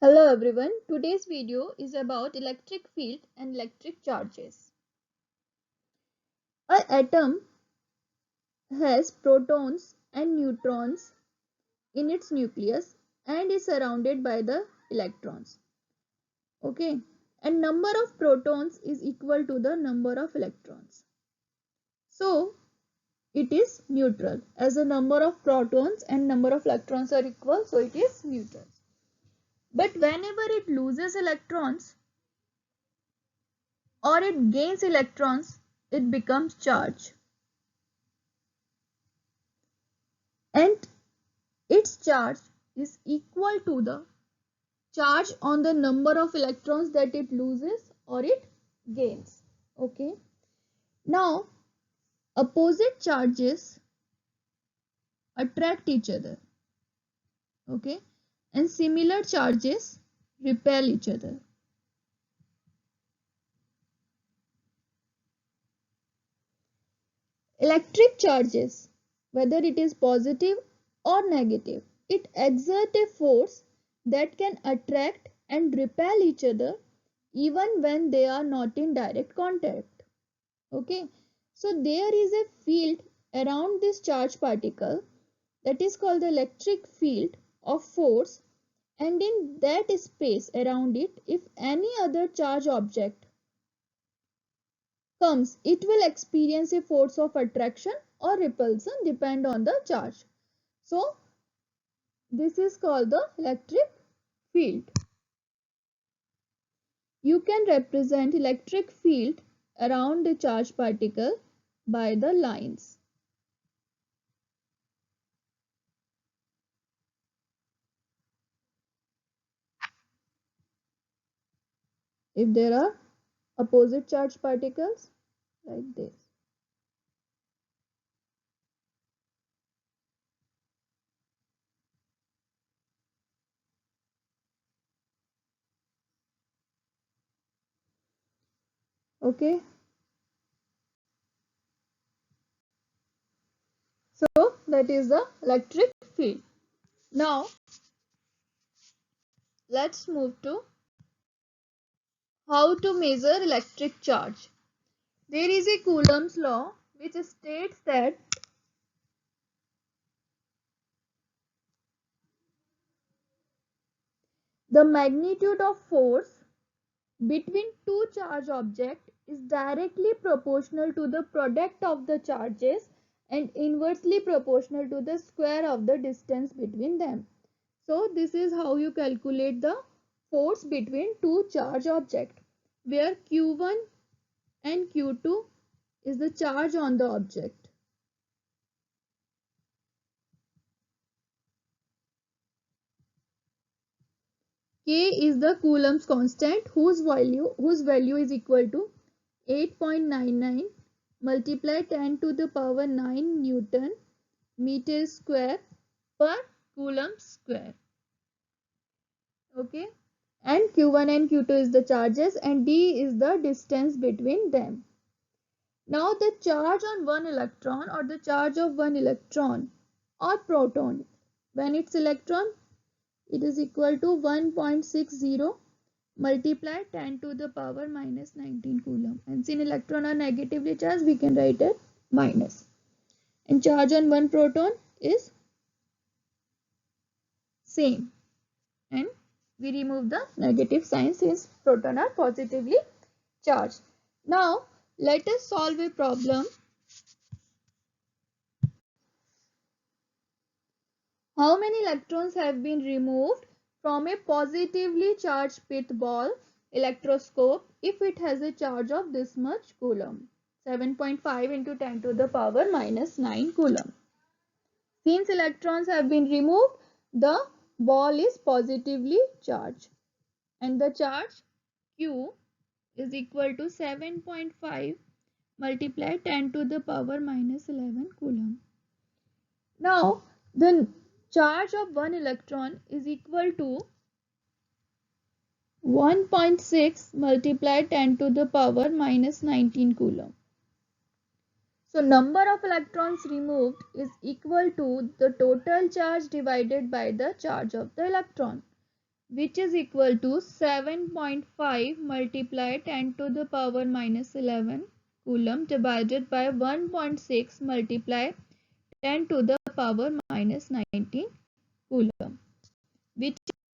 Hello everyone, today's video is about electric field and electric charges. An atom has protons and neutrons in its nucleus and is surrounded by the electrons. Okay, and number of protons is equal to the number of electrons. So it is neutral as the number of protons and number of electrons are equal, so it is neutral. But whenever it loses electrons or it gains electrons, it becomes charge. And its charge is equal to the charge on the number of electrons that it loses or it gains. Okay. Now, opposite charges attract each other. Okay. And similar charges repel each other. Electric charges, whether it is positive or negative, it exerts a force that can attract and repel each other even when they are not in direct contact. Okay, so there is a field around this charged particle that is called the electric field of force, and in that space around it, if any other charged object comes, it will experience a force of attraction or repulsion depend on the charge. So this is called the electric field. You can represent electric field around the charged particle by the lines. If there are opposite charged particles like this. Okay. So that is the electric field. Now let's move to how to measure electric charge. There is a Coulomb's law which states that the magnitude of force between two charged objects is directly proportional to the product of the charges and inversely proportional to the square of the distance between them. So this is how you calculate the force between two charged objects, where Q1 and Q2 is the charge on the object. K is the Coulomb's constant whose value is equal to 8.99 multiply 10 to the power 9 Newton meter square per Coulomb square. Okay, and Q1 and Q2 is the charges and D is the distance between them. Now the charge on one electron or the charge of one electron or proton, when it's electron, it is equal to 1.60 multiply 10 to the power minus 19 Coulomb. And since electron are negatively charged, we can write it minus. And charge on one proton is same. And we remove the negative sign since proton are positively charged. Now let us solve a problem. How many electrons have been removed from a positively charged pith ball electroscope if it has a charge of this much Coulomb? 7.5 into 10 to the power minus 9 Coulomb. Since electrons have been removed, the ball is positively charged and the charge Q is equal to 7.5 multiply 10 to the power minus 11 Coulomb. Now the charge of one electron is equal to 1.6 multiply 10 to the power minus 19 Coulomb. So number of electrons removed is equal to the total charge divided by the charge of the electron. which is equal to 7.5 multiplied 10 to the power minus 11 coulomb divided by 1.6 multiplied 10 to the power minus 19 coulomb, which